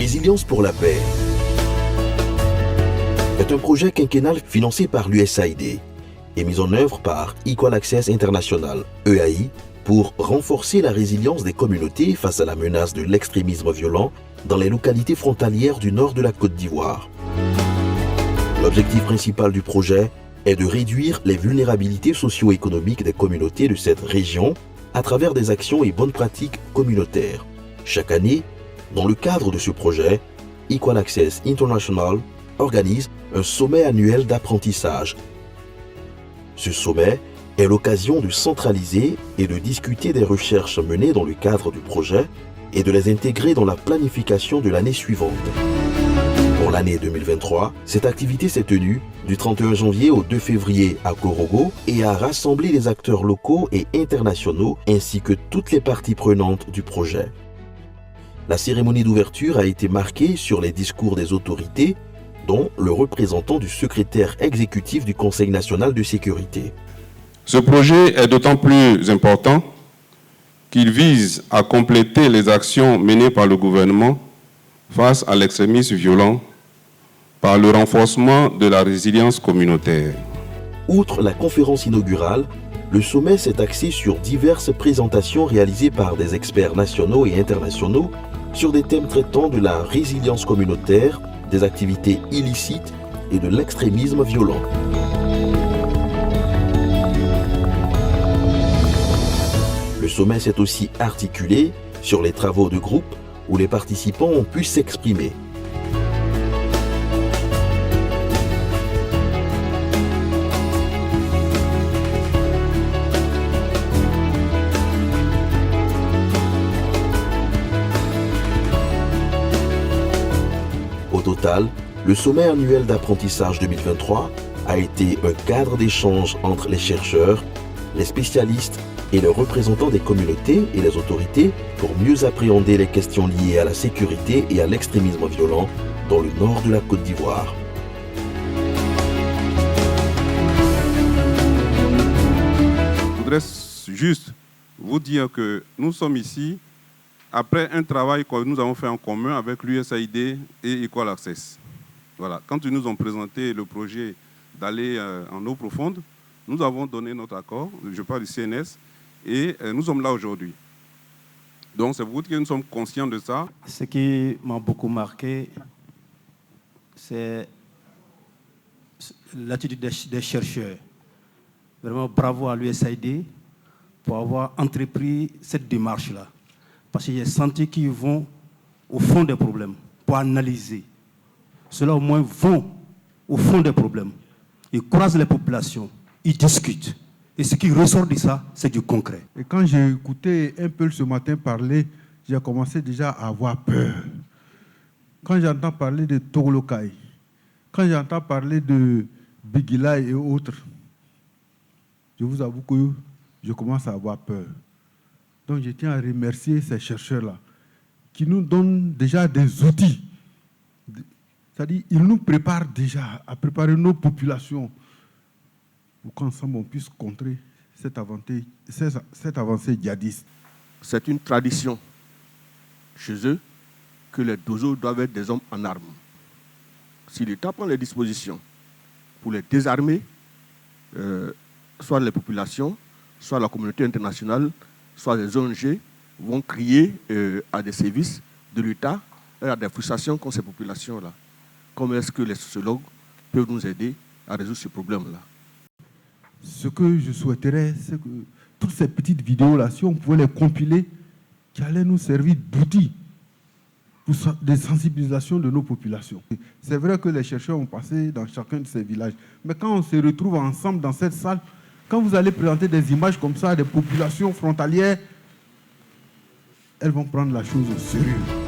Résilience pour la paix est un projet quinquennal financé par l'USAID et mis en œuvre par Equal Access International, EAI, pour renforcer la résilience des communautés face à la menace de l'extrémisme violent dans les localités frontalières du nord de la Côte d'Ivoire. L'objectif principal du projet est de réduire les vulnérabilités socio-économiques des communautés de cette région à travers des actions et bonnes pratiques communautaires. Chaque année, dans le cadre de ce projet, Equal Access International organise un sommet annuel d'apprentissage. Ce sommet est l'occasion de centraliser et de discuter des recherches menées dans le cadre du projet et de les intégrer dans la planification de l'année suivante. Pour l'année 2023, cette activité s'est tenue du 31 janvier au 2 février à Korogo et a rassemblé les acteurs locaux et internationaux ainsi que toutes les parties prenantes du projet. La cérémonie d'ouverture a été marquée sur les discours des autorités, dont le représentant du secrétaire exécutif du Conseil national de sécurité. Ce projet est d'autant plus important qu'il vise à compléter les actions menées par le gouvernement face à l'extrémisme violent par le renforcement de la résilience communautaire. Outre la conférence inaugurale, le sommet s'est axé sur diverses présentations réalisées par des experts nationaux et internationaux sur des thèmes traitant de la résilience communautaire, des activités illicites et de l'extrémisme violent. Le sommet s'est aussi articulé sur les travaux de groupe où les participants ont pu s'exprimer. Au total, le sommet annuel d'apprentissage 2023 a été un cadre d'échange entre les chercheurs, les spécialistes et les représentants des communautés et les autorités pour mieux appréhender les questions liées à la sécurité et à l'extrémisme violent dans le nord de la Côte d'Ivoire. Je voudrais juste vous dire que nous sommes ici après un travail que nous avons fait en commun avec l'USAID et Equal Access. Voilà. Quand ils nous ont présenté le projet d'aller en eau profonde, nous avons donné notre accord, je parle du CNS, et nous sommes là aujourd'hui. Donc c'est pour vous dire que nous sommes conscients de ça. Ce qui m'a beaucoup marqué, c'est l'attitude des chercheurs. Vraiment bravo à l'USAID pour avoir entrepris cette démarche-là. Parce que j'ai senti qu'ils vont au fond des problèmes pour analyser. Ceux-là au moins vont au fond des problèmes. Ils croisent les populations, ils discutent. Et ce qui ressort de ça, c'est du concret. Et quand j'ai écouté un peu ce matin parler, j'ai commencé déjà à avoir peur. Quand j'entends parler de Toglokai, quand j'entends parler de Bigilai et autres, je vous avoue que je commence à avoir peur. Donc je tiens à remercier ces chercheurs-là qui nous donnent déjà des outils. C'est-à-dire qu'ils nous préparent déjà à préparer nos populations pour qu'ensemble on puisse contrer cette avancée djihadiste. C'est une tradition chez eux que les dozos doivent être des hommes en armes. Si l'État prend les dispositions pour les désarmer, soit les populations, soit la communauté internationale, soit les ONG vont crier à des services de l'État et à des frustrations contre ces populations-là. Comment est-ce que les sociologues peuvent nous aider à résoudre ce problème-là? Ce que je souhaiterais, c'est que toutes ces petites vidéos-là, si on pouvait les compiler, qui allaient nous servir d'outils pour des sensibilisations de nos populations. C'est vrai que les chercheurs ont passé dans chacun de ces villages, mais quand on se retrouve ensemble dans cette salle, quand vous allez présenter des images comme ça à des populations frontalières, elles vont prendre la chose au sérieux.